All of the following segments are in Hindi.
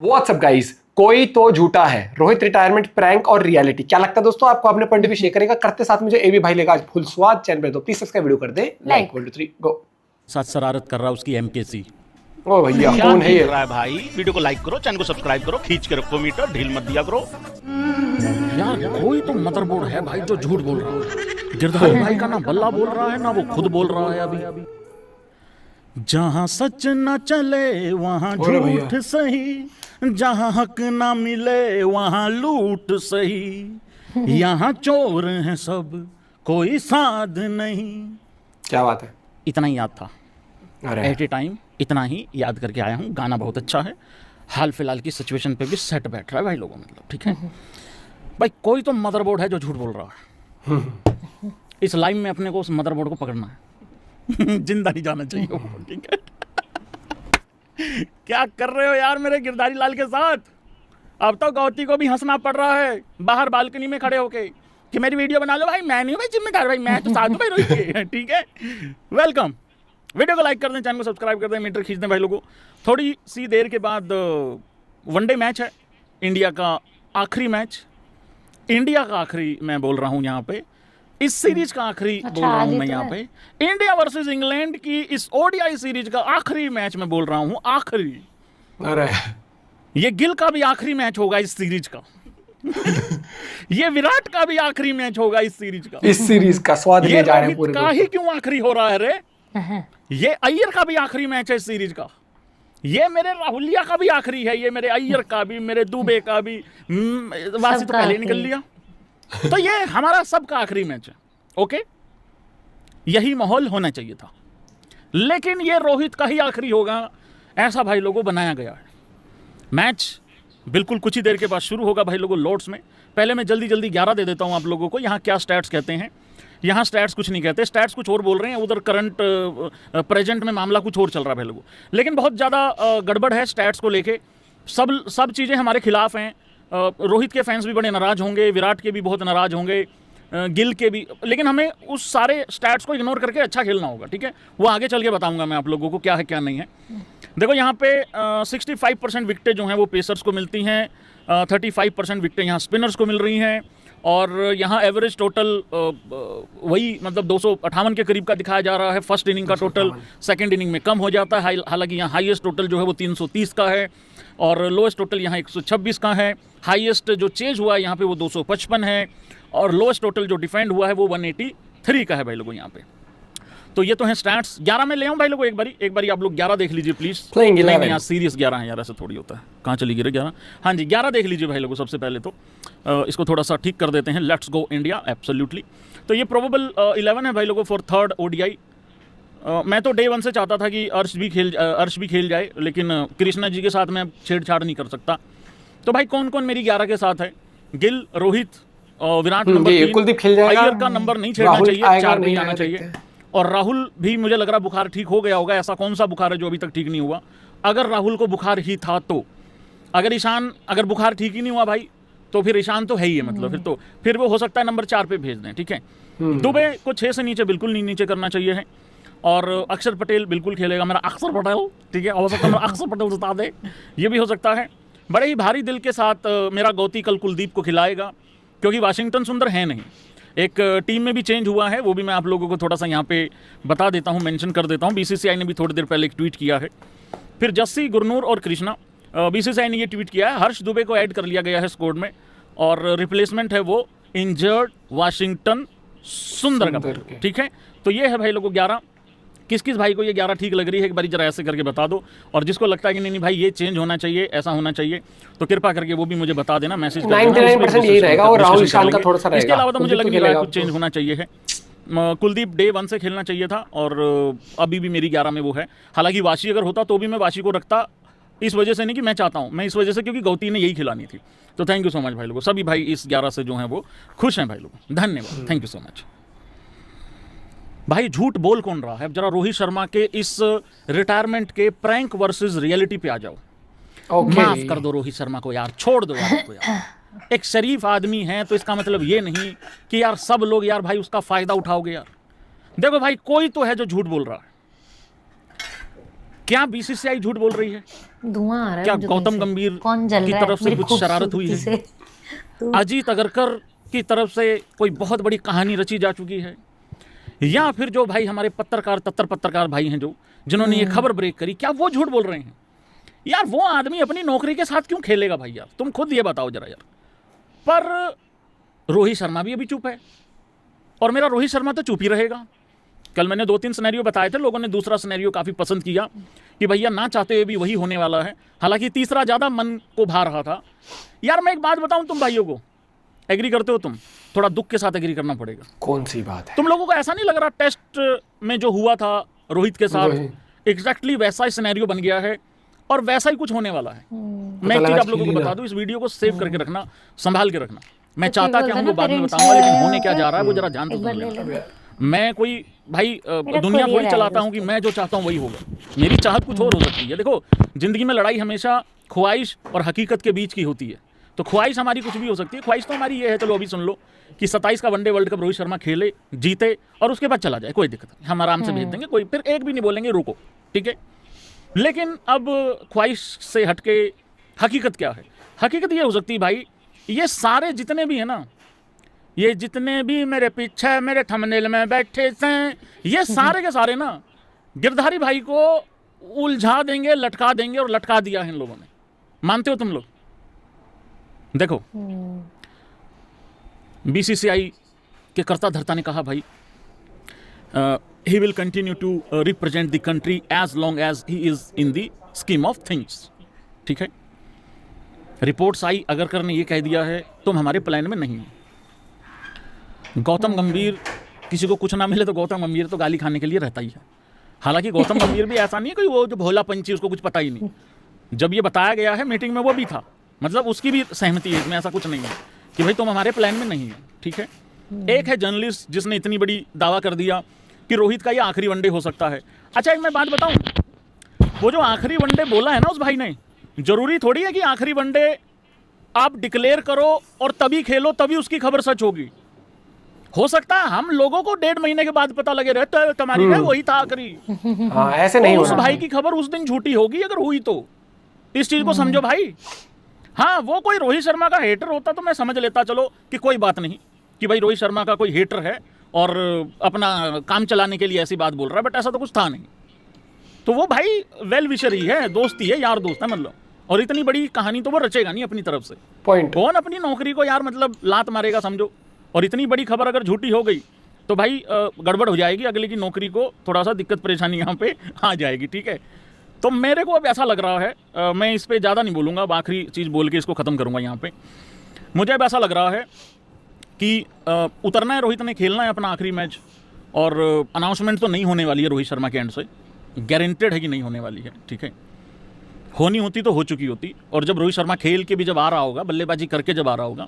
व्हाट्सअप गाइस, कोई तो झूठा है। रोहित रिटायरमेंट, प्रैंक और रियलिटी, क्या लगता है दोस्तों आपको? अपने पॉइंट ऑफ व्यू शेयर करेगा करते साथ मुझे एबी भाई लेगा आज फुल स्वाद। चैनल पे तो प्लीज सब्सक्राइब वीडियो कर दे लाइक। 1 2 3 गो। साथ शरारत कर रहा उसकी एमकेसी। ओ भैया क्या कौन है ये? खींच रहा है भाई? वीडियो को लाइक करो, चैनल को सब्सक्राइब करो, खींच के रखो मीटर, ढील मत दिया करो। यार कोई तो मदरबोर्ड है भाई जो झूठ बोल रहा है। गिरधारी भाई का ना बल्ला बोल रहा है ना वो खुद बोल रहा है अभी। जहां सच न चले वहां बोलो भैया। झूठ सही, जहां हक ना मिले वहां लूट सही। यहाँ चोर हैं सब, कोई साध नहीं। क्या बात है? इतना ही याद था अरे एट ए टाइम, इतना ही याद करके आया हूँ। गाना बहुत अच्छा है, हाल फिलहाल की सिचुएशन पे भी सेट बैठ रहा है भाई लोगों, मतलब ठीक है भाई। कोई तो मदरबोर्ड है जो झूठ बोल रहा है। इस लाइन में अपने को उस मदरबोर्ड को पकड़ना है। जिंदा नहीं जाना चाहिए वो, ठीक है। क्या कर रहे हो यार मेरे गिरधारी लाल के साथ? अब तो गौती को भी हंसना पड़ रहा है बाहर बालकनी में खड़े होके कि मेरी वीडियो बना लो भाई। मैं नहीं हूँ भाई जिम्मेदार, भाई मैं तो साथ हूँ भाई रोहित के, ठीक है। वेलकम। वीडियो को लाइक कर दें, चैनल को सब्सक्राइब कर दें, मीटर खींच दें भाई लोगों। थोड़ी सी देर के बाद वनडे मैच है, इंडिया का आखिरी मैच। इंडिया का आखिरी मैं बोल रहा हूँ यहाँ पे, इस सीरीज का आखिरी बोल रहा हूँ मैं यहाँ पे। इंडिया वर्सेस इंग्लैंड की इस ओडीआई सीरीज का आखिरी मैच मैं बोल रहा हूँ, आखिरी। अरे ये गिल का भी आखिरी मैच होगा इस सीरीज का। ये विराट का भी आखिरी मैच होगा इस सीरीज का। इस सीरीज का स्वाद ले जा रहे हैं रोहित पूरे का ही क्यों आखिरी हो रहा है रे? ये अय्यर का भी आखिरी मैच है इस सीरीज का। ये मेरे राहुलिया का भी आखिरी है, ये मेरे अय्यर का भी, मेरे दुबे का भी। वासी तो पहले निकल लिया, तो ये हमारा सबका आखिरी मैच है। ओके, यही माहौल होना चाहिए था, लेकिन ये रोहित का ही आखिरी होगा ऐसा भाई लोगों बनाया गया है। मैच बिल्कुल कुछ ही देर के बाद शुरू होगा भाई लोगों लॉर्ड्स में। पहले मैं जल्दी 11 दे देता हूं आप लोगों को। यहाँ क्या स्टैट्स कहते हैं? यहाँ स्टैट्स कुछ नहीं कहते, स्टैट्स कुछ और बोल रहे हैं। उधर करंट प्रेजेंट में मामला कुछ और चल रहा है भाई लोगों, लेकिन बहुत ज़्यादा गड़बड़ है स्टैट्स को लेके। सब चीज़ें हमारे खिलाफ हैं। रोहित के फैंस भी बड़े नाराज़ होंगे, विराट के भी बहुत नाराज़ होंगे, गिल के भी, लेकिन हमें उस सारे स्टैट्स को इग्नोर करके अच्छा खेलना होगा, ठीक है। वो आगे चल के बताऊंगा मैं आप लोगों को क्या है क्या नहीं है। देखो यहाँ पे 65% विकेटें जो हैं वो पेसर्स को मिलती हैं, 35% विकेटें यहाँ स्पिनर्स को मिल रही हैं, और यहाँ एवरेज टोटल वही मतलब 258 के करीब का दिखाया जा रहा है। फर्स्ट इनिंग का टोटल सेकंड इनिंग में कम हो जाता है, हालांकि यहाँ हाईएस्ट टोटल जो है वो 330 का है और लोएस्ट टोटल यहाँ 126 का है। हाईएस्ट जो चेज हुआ है यहाँ पे वो 255 है, और लोएस्ट टोटल जो डिफेंड हुआ है वो 183 का है भाई लोगों यहाँ पे। तो ये तो है स्टैट्स। 11 में ले आऊँ भाई लोगों एक बारी आप लोग 11 देख लीजिए प्लीज। यहाँ सीरियस 11 है यार, ऐसे थोड़ी होता है। कहाँ चली गई 11? हाँ जी 11 देख लीजिए भाई लोगों। सबसे पहले तो इसको थोड़ा सा ठीक कर देते हैं। Let's go India, absolutely. तो ये प्रोबेबल 11 है भाई लोगों फॉर थर्ड ओडीआई। मैं तो डे 1 से चाहता था कि अर्श भी खेल जाए, लेकिन कृष्णा जी के साथ मैं छेड़छाड़ नहीं कर सकता। तो भाई कौन कौन मेरी 11 के साथ है? गिल, रोहित, विराट नंबर 3, अय्यर का नंबर नहीं छेड़ना चाहिए, 4 पे आना चाहिए। और राहुल भी मुझे लग रहा बुखार ठीक हो गया होगा। ऐसा कौन सा बुखार है जो अभी तक ठीक नहीं हुआ? अगर राहुल को बुखार ही था तो, अगर बुखार ठीक ही नहीं हुआ भाई तो फिर ईशान तो है ही है, मतलब फिर वो हो सकता है नंबर 4 पे भेज दें, ठीक है। दुबे को 6 से नीचे बिल्कुल नहीं नीचे करना चाहिए है, और अक्षर पटेल बिल्कुल खेलेगा, मेरा अक्षर पटेल, ठीक है। हो सकता है मेरा अक्षर पटेल जिता दे, ये भी हो सकता है। बड़े ही भारी दिल के साथ मेरा गौती कल कुलदीप को खिलाएगा, क्योंकि वाशिंगटन सुंदर है नहीं। एक टीम में भी चेंज हुआ है, वो भी मैं आप लोगों को थोड़ा सा यहाँ पे बता देता हूँ, मेंशन कर देता हूँ। बीसीसीआई ने भी थोड़ी देर पहले एक ट्वीट किया है। फिर जस्सी, गुरनूर और कृष्णा, बीसीसीआई ने ये ट्वीट किया है। हर्ष दुबे को ऐड कर लिया गया है स्क्वाड में, और रिप्लेसमेंट है वो इंजर्ड वाशिंगटन सुंदर का, ठीक है। तो ये है भाई लोगों 11। किस किस भाई को ये 11 ठीक लग रही है एक बारी जरा ऐसे करके बता दो, और जिसको लगता है कि नहीं भाई ये चेंज होना चाहिए, ऐसा होना चाहिए, तो कृपा करके वो भी मुझे बता देना, मैसेज कर देना। 99% यही रहेगा, और राहुल ईशान का थोड़ा सा रहेगा। इसके अलावा तो मुझे लग नहीं रहा कुछ चेंज होना चाहिए है। कुलदीप डे 1 से खेलना चाहिए था, और अभी भी मेरी 11 में वो है। हालांकि वाशी अगर होता तो भी मैं वाशी को रखता, इस वजह से नहीं कि मैं चाहता हूँ, मैं इस वजह से क्योंकि गौती ने यही खिलानी थी। तो थैंक यू सो मच भाई लोगों। सभी भाई इस 11 से जो है वो खुश हैं भाई लोगों, धन्यवाद, थैंक यू सो मच। भाई झूठ बोल कौन रहा है? अब जरा रोहित शर्मा के इस रिटायरमेंट के प्रैंक वर्सेस रियलिटी पे आ जाओ। माफ कर दो रोहित शर्मा को यार, छोड़ दो यार उसको यार। एक शरीफ आदमी है तो इसका मतलब ये नहीं कि यार सब लोग यार भाई उसका फायदा उठाओगे यार। देखो भाई कोई तो है जो झूठ बोल रहा है। क्या बीसीसीआई झूठ बोल रही है? धुआं आ रहा है क्या मुझे गौतम कहीं से। गंभीर कौन जल की रहा है तरफ से मेरी कुछ शरारत हुई खूबसूरती है? से? तो अजीत अगरकर की तरफ से कोई बहुत बड़ी कहानी रची जा चुकी है, या फिर जो भाई हमारे पत्रकार भाई हैं जो जिन्होंने ये खबर ब्रेक करी, क्या वो झूठ बोल रहे हैं? यार वो आदमी अपनी नौकरी के साथ क्यों खेलेगा भाई? यार तुम खुद ये बताओ जरा यार। पर रोहित शर्मा भी अभी चुप है, और मेरा रोहित शर्मा तो चुप ही रहेगा। कल मैंने 2-3 सिनेरियो बताए थे, लोगों ने दूसरा सिनेरियो काफ़ी पसंद किया कि भैया ना चाहते हुए भी वही होने वाला है, हालांकि तीसरा ज़्यादा मन को भा रहा था। यार मैं एक बात बताऊं, तुम भाइयों को, एग्री करते हो तुम? थोड़ा दुख के साथ एग्री करना पड़ेगा। कौन सी बात है? तुम लोगों को ऐसा नहीं लग रहा टेस्ट में जो हुआ था रोहित के साथ वही। एग्जैक्टली वैसा ही सिनेरियो बन गया है, और वैसा ही कुछ होने वाला है। मैं एक लगा चीज़ आप लोगों को खेली बता ना। दूं, इस वीडियो को सेव करके रखना, संभाल के रखना। मैं तो चाहता क्या क्या हूँ बोलते वो बाद में हैं ना, बताऊंगा, लेकिन parents होने क्या जा रहा है वो हैं, जरा जान तो एक बार तुम ले लेना। लेना। मैं कोई भाई मेरा दुनिया courier थोड़ी चलाता आएगा हूँ कि मैं जो चाहता हूँ वही होगा। मेरी चाहत कुछ और हो सकती है। देखो, जिंदगी में लड़ाई हमेशा ख्वाहिश और हकीकत के बीच की होती है। तो ख्वाहिश हमारी कुछ भी हो सकती है। ख्वाहिश तो हमारी ये है, चलो अभी सुन लो, कि 27 का one day world cup Rohit Sharma खेले, जीते और उसके बाद चला जाए, कोई दिक्कत नहीं, हम आराम से भेज देंगे, कोई फिर एक भी नहीं बोलेंगे रुको, ठीक है। लेकिन अब ख्वाहिश से हटके हकीकत क्या है? हकीकत ये हो सकती है भाई, ये सारे जितने भी हैं ना, ये जितने भी मेरे पीछे मेरे थंबनेल में बैठे हैं, ये सारे के सारे ना गिरधारी भाई को उलझा देंगे, लटका देंगे, और लटका दिया है इन लोगों ने। मानते हो तुम लोग? देखो, बीसीसीआई के कर्ता धर्ता ने कहा भाई he will continue to represent the country as long as he is in the scheme of things, ठीक है। रिपोर्ट्स आई, अगरकर ने ये कह दिया है तुम हमारे प्लान में नहीं हो। गौतम गंभीर, किसी को कुछ ना मिले तो गौतम गंभीर तो गाली खाने के लिए रहता ही है। हालांकि गौतम गंभीर भी ऐसा नहीं है कोई वो जो भोला पंछी उसको कुछ पता ही नहीं। जब ये बताया गया है मीटिंग में वो भी था, मतलब उसकी भी सहमति है इसमें, ऐसा कुछ नहीं है कि भाई तुम हमारे प्लान में नहीं हो, ठीक है। एक है जर्नलिस्ट जिसने इतनी बड़ी दावा कर दिया कि रोहित का ये आखिरी वनडे हो सकता है। अच्छा एक मैं बात बताऊं, वो जो आखिरी वनडे बोला है ना उस भाई ने, जरूरी थोड़ी है कि आखिरी वनडे आप डिक्लेयर करो और तभी खेलो तभी उसकी खबर सच होगी। हो सकता है हम लोगों को 1.5 महीने के बाद पता लगे रहता है तुम्हारी है वही था आखिरी। हाँ, ऐसे नहीं तो उस होना। भाई की खबर उस दिन झूठी होगी अगर हुई तो, इस चीज को समझो भाई। हाँ, वो कोई रोहित शर्मा का हेटर होता तो मैं समझ लेता, चलो कि कोई बात नहीं कि भाई रोहित शर्मा का कोई हेटर है और अपना काम चलाने के लिए ऐसी बात बोल रहा है, बट ऐसा तो कुछ था नहीं। तो वो भाई वेल विशर ही है, दोस्ती है, यार दोस्त है मतलब, और इतनी बड़ी कहानी तो वो रचेगा नहीं अपनी तरफ से। पॉइंट। कौन अपनी नौकरी को यार मतलब लात मारेगा समझो। और इतनी बड़ी खबर अगर झूठी हो गई तो भाई गड़बड़ हो जाएगी, अगले की नौकरी को थोड़ा सा दिक्कत परेशानी यहाँ पे आ जाएगी, ठीक है। तो मेरे को अब ऐसा लग रहा है, मैं इस पर ज़्यादा नहीं बोलूँगा, अब आखिरी चीज़ बोल के इसको ख़त्म करूँगा यहाँ पे। मुझे अब ऐसा लग रहा है कि उतरना है रोहित ने, खेलना है अपना आखिरी मैच, और अनाउंसमेंट तो नहीं होने वाली है रोहित शर्मा के एंड से, गारंटेड है कि नहीं होने वाली है, ठीक है। होनी होती तो हो चुकी होती, और जब रोहित शर्मा खेल के भी जब आ रहा होगा, बल्लेबाजी करके जब आ रहा होगा,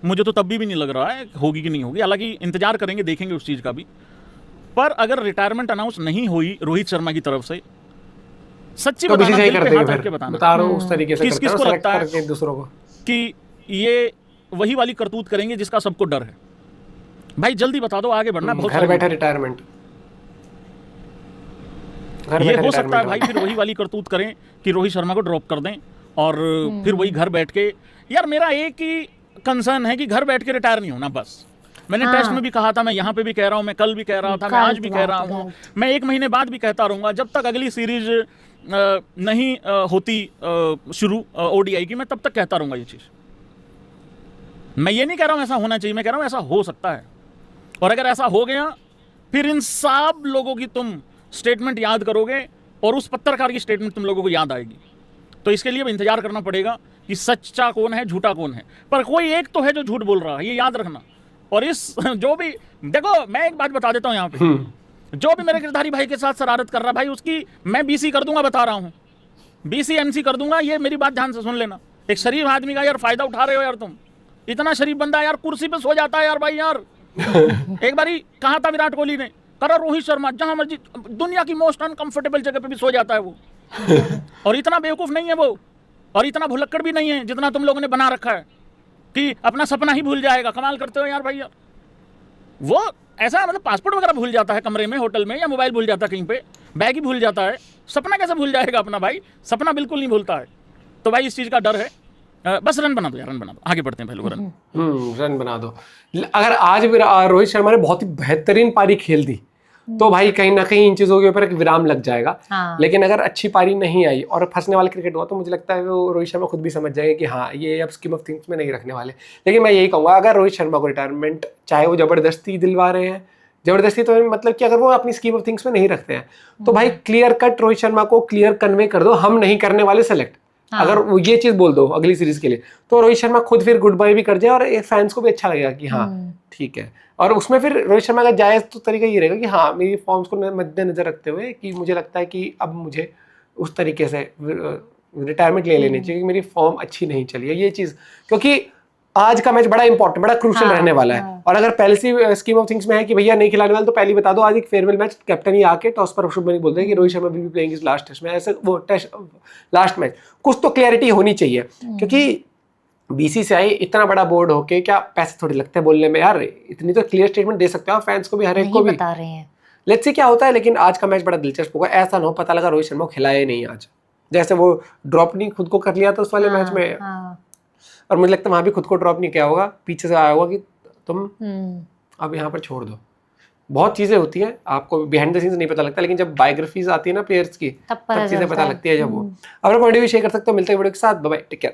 मुझे तो तब भी नहीं लग रहा है होगी कि नहीं होगी। हालांकि इंतजार करेंगे, देखेंगे उस चीज़ का भी। पर अगर रिटायरमेंट अनाउंस नहीं हुई रोहित शर्मा की तरफ से, सच्ची तो बताना, सही दिल कर पे देंगे हाथ फिर। रख के बताना बता रहा हूँ उस तरीके से किस करते हैं, किसको select लगता है करके एक दूसरों को कि ये वही वाली करतूत करेंगे जिसका सबको डर है। भाई जल्दी बता दो, आगे बढ़ना बहुत घर सारी- बैठे रिटायरमेंट। ये हो सकता है भाई फिर वही वाली करतूत करें कि रोहित शर्मा को ड्रॉप कर दें, और फिर वही घर बैठ के। यार मेरा एक ही कंसर्न है कि घर बैठ के रिटायर नहीं होना बस। मैंने टेस्ट में भी कहा था, मैं यहाँ पे भी कह रहा हूँ, मैं कल भी कह रहा था, मैं आज भी कह रहा हूँ, मैं 1 महीने बाद भी कहता रहूँगा, जब तक अगली सीरीज नहीं होती शुरू ओडीआई की, मैं तब तक कहता रहूँगा ये चीज़। मैं ये नहीं कह रहा हूँ ऐसा होना चाहिए, मैं कह रहा हूँ ऐसा हो सकता है। और अगर ऐसा हो गया फिर इन सब लोगों की तुम स्टेटमेंट याद करोगे, और उस पत्रकार की स्टेटमेंट तुम लोगों को याद आएगी। तो इसके लिए अब इंतजार करना पड़ेगा कि सच्चा कौन है, झूठा कौन है। पर कोई एक तो है जो झूठ बोल रहा है, ये याद रखना। और इस जो भी, देखो मैं एक बात बता देता हूँ यहाँ पे, जो भी मेरे गिरधारी भाई के साथ शरारत कर रहा है भाई, उसकी मैं बीसी कर दूंगा, बता रहा हूँ, बीसी एमसी कर दूंगा। ये मेरी बात ध्यान से सुन लेना। एक शरीफ आदमी का यार फायदा उठा रहे हो यार तुम। इतना शरीफ बंदा यार कुर्सी पे सो जाता है यार भाई यार। एक बारी कहा था विराट कोहली ने, करा रोहित शर्मा जहां मर्जी दुनिया की मोस्ट अनकंफर्टेबल जगह पे भी सो जाता है वो। और इतना बेवकूफ नहीं है वो, और इतना भुलक्कड़ भी नहीं है जितना तुम लोगों ने बना रखा है कि अपना सपना ही भूल जाएगा। कमाल करते हो यार भाई यार। वो ऐसा मतलब पासपोर्ट वगैरह भूल जाता है कमरे में, होटल में, या मोबाइल भूल जाता है कहीं पे, बैग ही भूल जाता है। सपना कैसे भूल जाएगा अपना भाई, सपना बिल्कुल नहीं भूलता है। तो भाई इस चीज का डर है। बस रन बना दो यार, रन बना दो, आगे बढ़ते हैं पहले रन। रन बना दो। अगर आज भी रोहित शर्मा ने बहुत ही बेहतरीन पारी खेल दी तो भाई कहीं ना कहीं इन चीजों के ऊपर एक विराम लग जाएगा। हाँ। लेकिन अगर अच्छी पारी नहीं आई और फंसने वाला क्रिकेट हुआ तो मुझे लगता है वो रोहित शर्मा खुद भी समझ जाएगा कि हाँ ये अब स्कीम ऑफ थिंग्स में नहीं रखने वाले। लेकिन मैं यही कहूंगा, अगर रोहित शर्मा को रिटायरमेंट चाहे वो जबरदस्ती दिलवा रहे हैं, जबरदस्ती तो मतलब कि अगर वो अपनी स्कीम ऑफ थिंग्स में नहीं रखते हैं तो भाई क्लियर कट रोहित शर्मा को क्लियर कन्वे कर दो, हम नहीं करने वाले सेलेक्ट। अगर वो ये चीज बोल दो अगली सीरीज के लिए तो रोहित शर्मा खुद फिर गुड बाय भी कर जाए और फैंस को भी अच्छा लगेगा कि हाँ ठीक है। और उसमें फिर रोहित शर्मा का जायज तो तरीका ये रहेगा कि हाँ मेरी फॉर्म्स को मद्देनजर रखते हुए कि मुझे लगता है कि अब मुझे उस तरीके से रिटायरमेंट ले लेनी चाहिए कि मेरी फॉर्म अच्छी नहीं चली है ये चीज़, क्योंकि आज का मैच बड़ा इंपॉर्टेंट बड़ा क्रूशियल रहने वाला है। और अगर पहले से स्कीम ऑफ थिंग्स में है कि भैया नहीं खिलाने वाले तो पहले ही बता दो, आज एक फेयरवेल मैच कैप्टन ही आके टॉस पर शुभमन बोलते हैं कि Rohit Sharma will be playing his last test में, ऐसे वो टेस्ट लास्ट मैच कुछ तो क्लैरिटी होनी चाहिए। क्योंकि बीसीसीआई इतना बड़ा बोर्ड होके क्या पैसे थोड़ी लगते हैं बोलने में यार, इतनी तो क्लियर स्टेटमेंट दे सकते हो फैंस को भी, हर एक को भी बता रहे हैं। लेट्स सी क्या होता है। लेकिन आज का मैच बड़ा दिलचस्प होगा, ऐसा ना हो पता लगा रोहित शर्मा को खिलाया ही नहीं आज, जैसे वो ड्रॉप नहीं खुद को कर लिया था उस वाले मैच में। और मुझे लगता है वहां भी खुद को ड्रॉप नहीं किया होगा, पीछे से आया होगा कि तुम अब यहाँ पर छोड़ दो। बहुत चीजें होती हैं आपको बिहाइंड द सीन्स नहीं पता लगता, लेकिन जब बायोग्राफीज आती है ना प्लेयर्स की तब चीजें पता लगती है जब वो। अपना पॉइंट ऑफ व्यू शेयर कर सकते हो। मिलते हैं वीडियो के साथ, बाय बाय, टेक केयर।